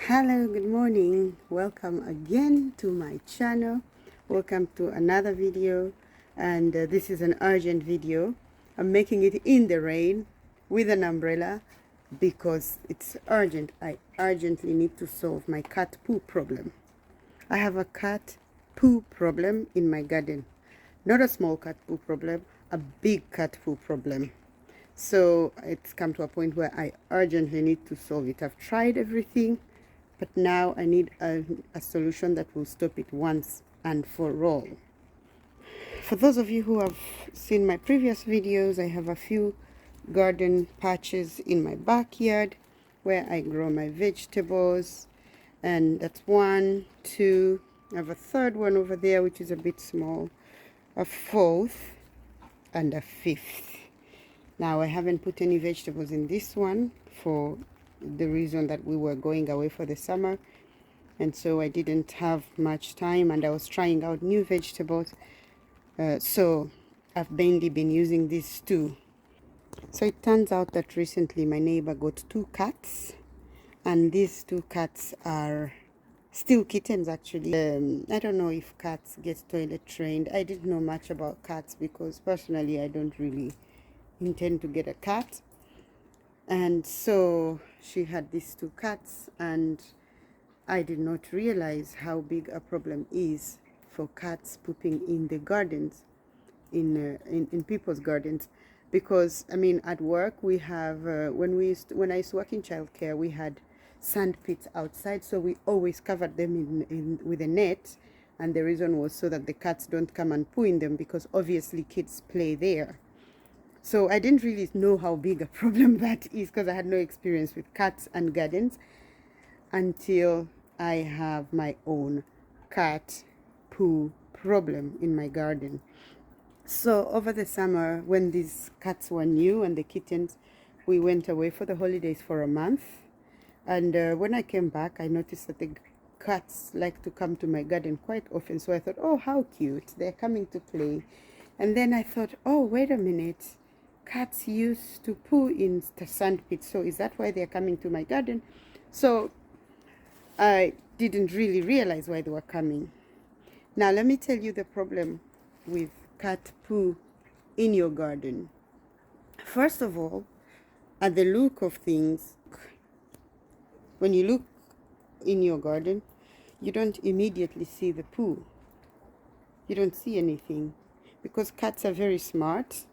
Hello, good morning. Welcome again to my channel. Welcome to another video, and this is an urgent video. I'm making it in the rain with an umbrella because it's urgent. I urgently need to solve my cat poo problem. I have a cat poo problem in my garden. Not a small cat poo problem, a big cat poo problem. So it's come to a point where I urgently need to solve it. I've tried everything, but now I need a solution that will stop it once and for all. For those of you who have seen my previous videos, I have a few garden patches in my backyard where I grow my vegetables, and that's one, two. I have a third one over there which is a bit small, a fourth, and a fifth. Now I haven't put any vegetables in this one for the reason that we were going away for the summer, and so I didn't have much time, and I was trying out new vegetables, so I've mainly been using these two. So it turns out that recently my neighbor got two cats, and these two cats are still kittens actually. I don't know if cats get toilet trained. I didn't know much about cats because personally I don't really intend to get a cat. And so she had these two cats, and I did not realize how big a problem is for cats pooping in the gardens, in people's gardens. Because I mean, at work we have when I used to work in childcare, we had sand pits outside, so we always covered them in with a net, and the reason was so that the cats don't come and poo in them, because obviously kids play there. So I didn't really know how big a problem that is because I had no experience with cats and gardens until I have my own cat poo problem in my garden. So over the summer, when these cats were new and the kittens, we went away for the holidays for a month. And when I came back, I noticed that the cats like to come to my garden quite often. So I thought, oh, how cute, they're coming to play. And then I thought, oh, wait a minute. Cats used to poo in the sand pit, so is that why they're coming to my garden? So I didn't really realize why they were coming. Now let me tell you the problem with cat poo in your garden. First of all, at the look of things, when you look in your garden, you don't immediately see the poo. You don't see anything because cats are very smart.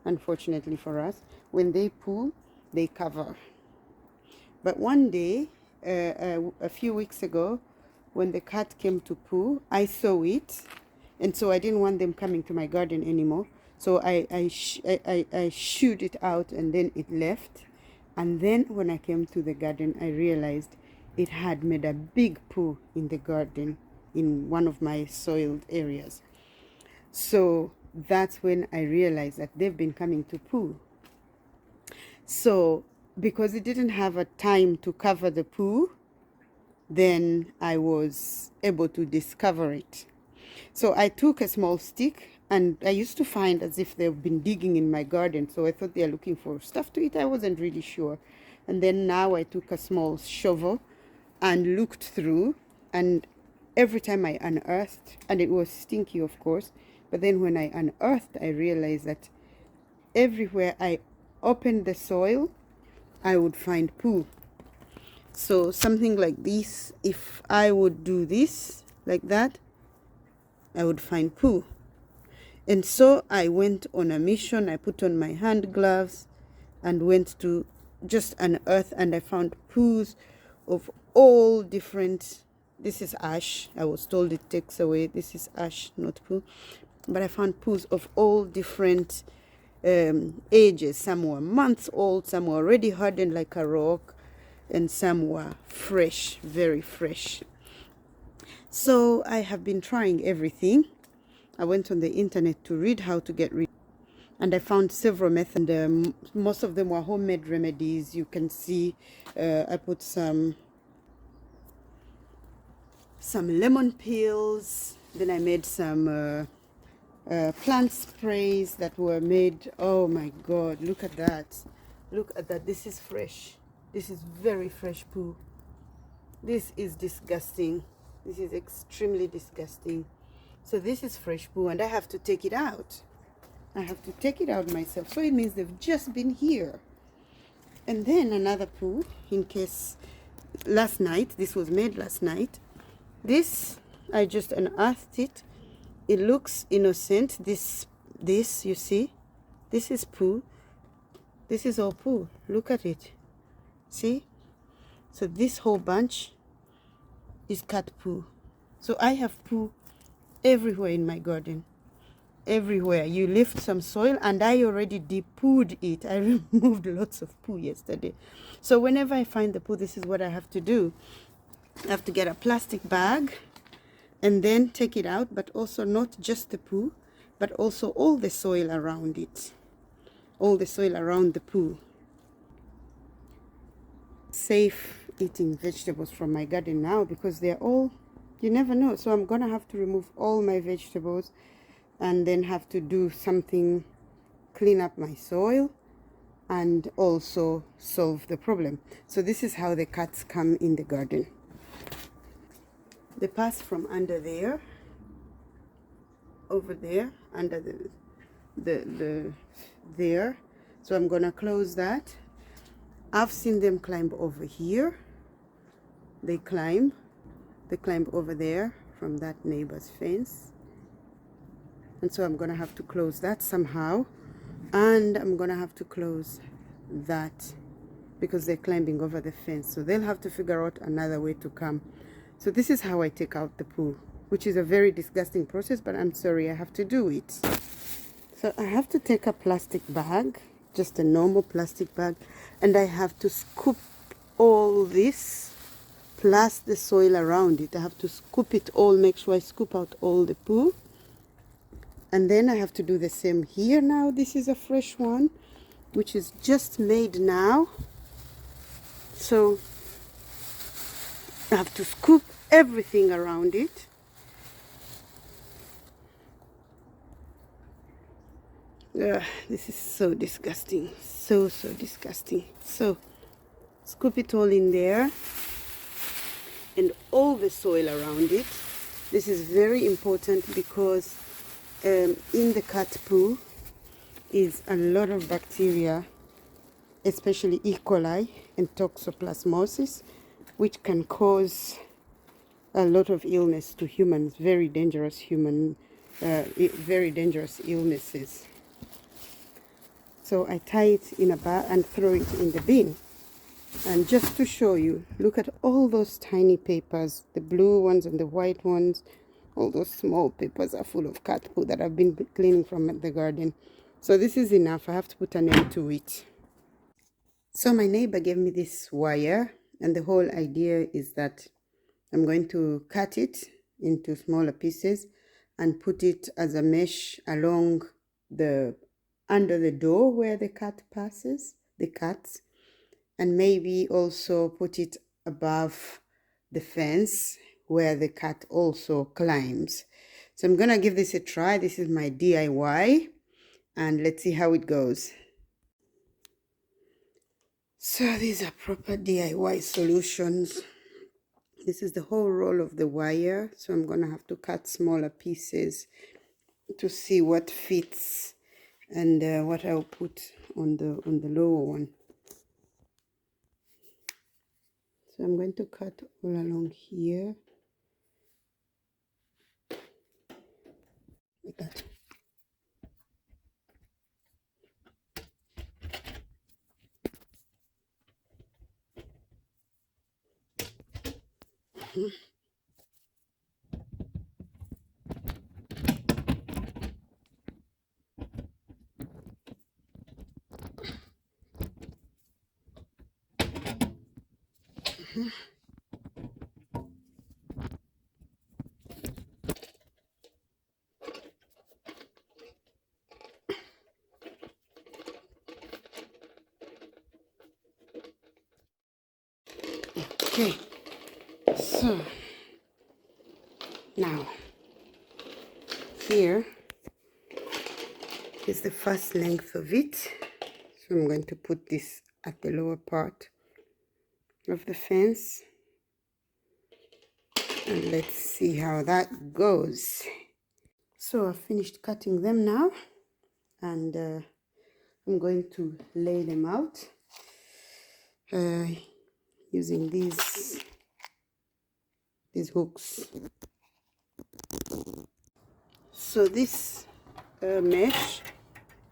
Unfortunately for us, when they poo, they cover. But one day, a few weeks ago, when the cat came to poo, I saw it, and so I didn't want them coming to my garden anymore. So I shooed it out, and then it left. And then when I came to the garden, I realized it had made a big poo in the garden, in one of my soiled areas. So that's when I realized that they've been coming to poo. So because it didn't have a time to cover the poo, then I was able to discover it. So I took a small stick, and I used to find as if they've been digging in my garden, so I thought they're looking for stuff to eat. I wasn't really sure. And then now I took a small shovel and looked through, and every time I unearthed, and it was stinky of course, but then when I unearthed, I realized that everywhere I opened the soil, I would find poo. So something like this, if I would do this like that, I would find poo. And so I went on a mission. I put on my hand gloves and went to just unearth, and I found poos of all different. This is ash. I was told it takes away. This is ash, not poo. But I found poos of all different ages. Some were months old, some were already hardened like a rock, and some were fresh, very fresh. So I have been trying everything. I went on the internet to read how to get rid, and I found several methods. Most of them were homemade remedies. You can see I put some lemon peels. Then I made some plant sprays that were made. Oh my god, look at that, look at that. This is fresh. This is very fresh poo. This is disgusting. This is extremely disgusting. So this is fresh poo and I have to take it out. I have to take it out myself. So it means they've just been here. And then another poo, in case last night, this was made last night. This, I just unearthed it. It looks innocent. This, you see, this is poo. This is all poo. Look at it. See? So this whole bunch is cat poo. So I have poo everywhere in my garden. Everywhere. You lift some soil, and I already de-pooed it. I removed lots of poo yesterday. So whenever I find the poo, this is what I have to do. I have to get a plastic bag and then take it out, but also not just the poo, but also all the soil around it. All the soil around the poo. Safe eating vegetables from my garden now, because they're all, you never know. So I'm gonna have to remove all my vegetables and then have to do something, clean up my soil and also solve the problem. So this is how the cats come in the garden. They pass from under there, over there, under the there. So I'm gonna close that. I've seen them climb over here. They climb over there from that neighbor's fence. And so I'm gonna have to close that somehow. And I'm gonna have to close that because they're climbing over the fence. So they'll have to figure out another way to come. So this is how I take out the poo, which is a very disgusting process, but I'm sorry, I have to do it. So I have to take a plastic bag, just a normal plastic bag, and I have to scoop all this plus the soil around it. I have to scoop it all, make sure I scoop out all the poo. And then I have to do the same here now. This is a fresh one, which is just made now. So I have to scoop everything around it. This is so disgusting. So disgusting. So scoop it all in there and all the soil around it. This is very important because in the cat poo is a lot of bacteria, especially E. coli and toxoplasmosis, which can cause a lot of illness to humans, very dangerous very dangerous illnesses. So I tie it in a bag and throw it in the bin. And just to show you, look at all those tiny papers, the blue ones and the white ones. All those small papers are full of cat poo that I've been cleaning from the garden. So this is enough. I have to put an end to it. So my neighbor gave me this wire, and the whole idea is that I'm going to cut it into smaller pieces and put it as a mesh along under the door where the cat passes, the cats, and maybe also put it above the fence where the cat also climbs. So I'm gonna give this a try. This is my DIY, and let's see how it goes. So these are proper DIY solutions. This is the whole roll of the wire, so I'm gonna have to cut smaller pieces to see what fits and what I'll put on the lower one. So I'm going to cut all along here like that. Okay, so now here is the first length of it. So I'm going to put this at the lower part of the fence. And let's see how that goes. So I've finished cutting them now, and I'm going to lay them out using these hooks. So this mesh,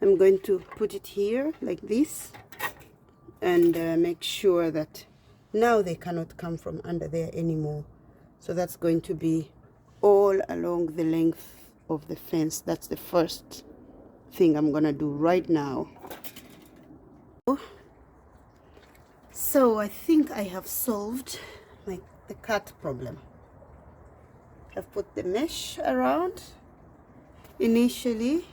I'm going to put it here like this, and make sure that now they cannot come from under there anymore. So that's going to be all along the length of the fence. That's the first thing I'm gonna do right now. So I think I have solved the cat problem. I've put the mesh around. Initially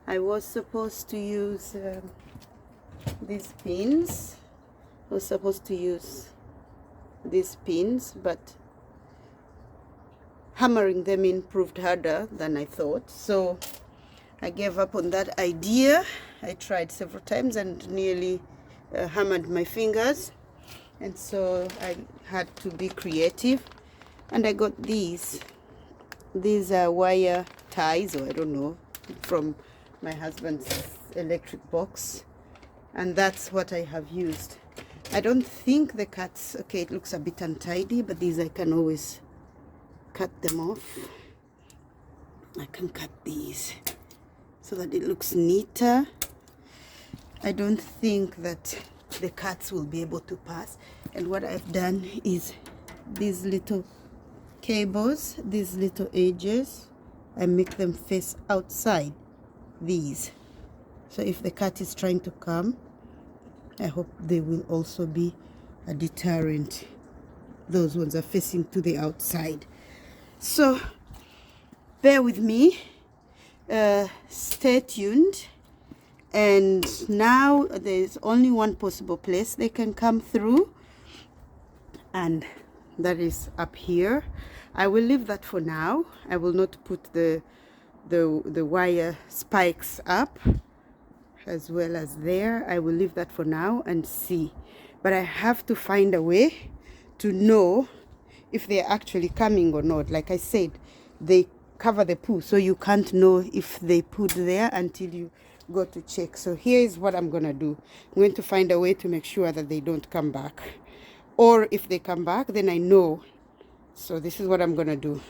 I was supposed to use these pins. I was supposed to use these pins, but hammering them in proved harder than I thought, so I gave up on that idea. I tried several times and nearly hammered my fingers, and so I had to be creative, and I got these are wire ties, or I don't know, from my husband's electric box, and that's what I have used. I don't think the cuts, okay, it looks a bit untidy, but these I can always cut them off. I can cut these so that it looks neater. I don't think that the cats will be able to pass, and what I've done is these little cables, these little edges, I make them face outside these, so if the cat is trying to come, I hope they will also be a deterrent. Those ones are facing to the outside. So bear with me, stay tuned. And now there's only one possible place they can come through, and that is up here. I will leave that for now. I will not put the wire spikes up as well as there. I will leave that for now and see, but I have to find a way to know if they're actually coming or not. Like I said, they cover the poo, so you can't know if they put there until you go to check. So here is what I'm gonna do. I'm going to find a way to make sure that they don't come back, or if they come back, then I know. So this is what I'm gonna do.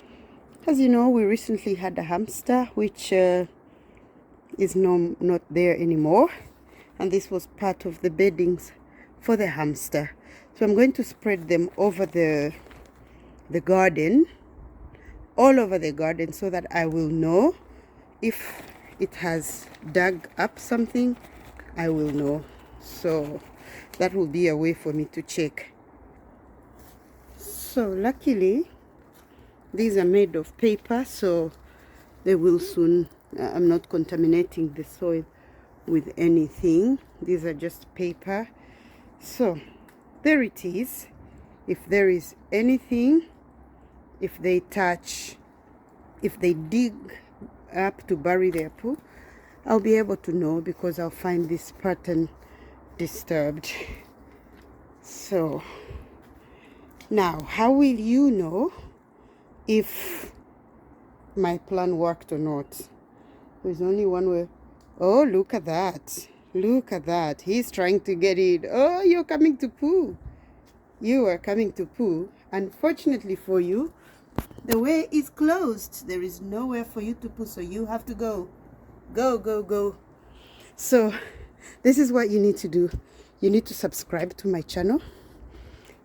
As you know, we recently had a hamster which is not there anymore, and this was part of the beddings for the hamster. So I'm going to spread them over the garden, all over the garden, so that I will know if it has dug up something. I will know. So that will be a way for me to check. So luckily these are made of paper, so they will soon, I'm not contaminating the soil with anything. These are just paper. So there it is. If there is anything, if they touch, if they dig up to bury their poo, I'll be able to know, because I'll find this pattern disturbed. So now, how will you know if my plan worked or not? There's only one way. Oh, look at that. Look at that. He's trying to get in. Oh, you're coming to poo. You are coming to poo. Unfortunately for you, the way is closed. There is nowhere for you to poo, so you have to go. Go, go, go. So this is what you need to do. You need to subscribe to my channel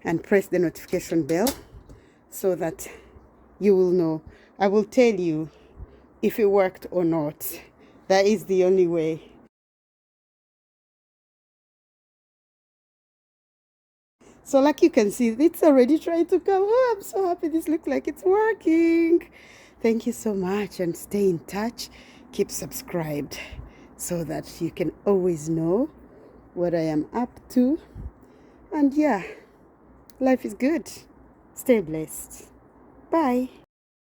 and press the notification bell so that you will know. I will tell you if it worked or not. That is the only way. So like you can see, it's already trying to come. Oh, I'm so happy. This looks like it's working. Thank you so much, and stay in touch. Keep subscribed so that you can always know what I am up to. And yeah, life is good. Stay blessed. Bye.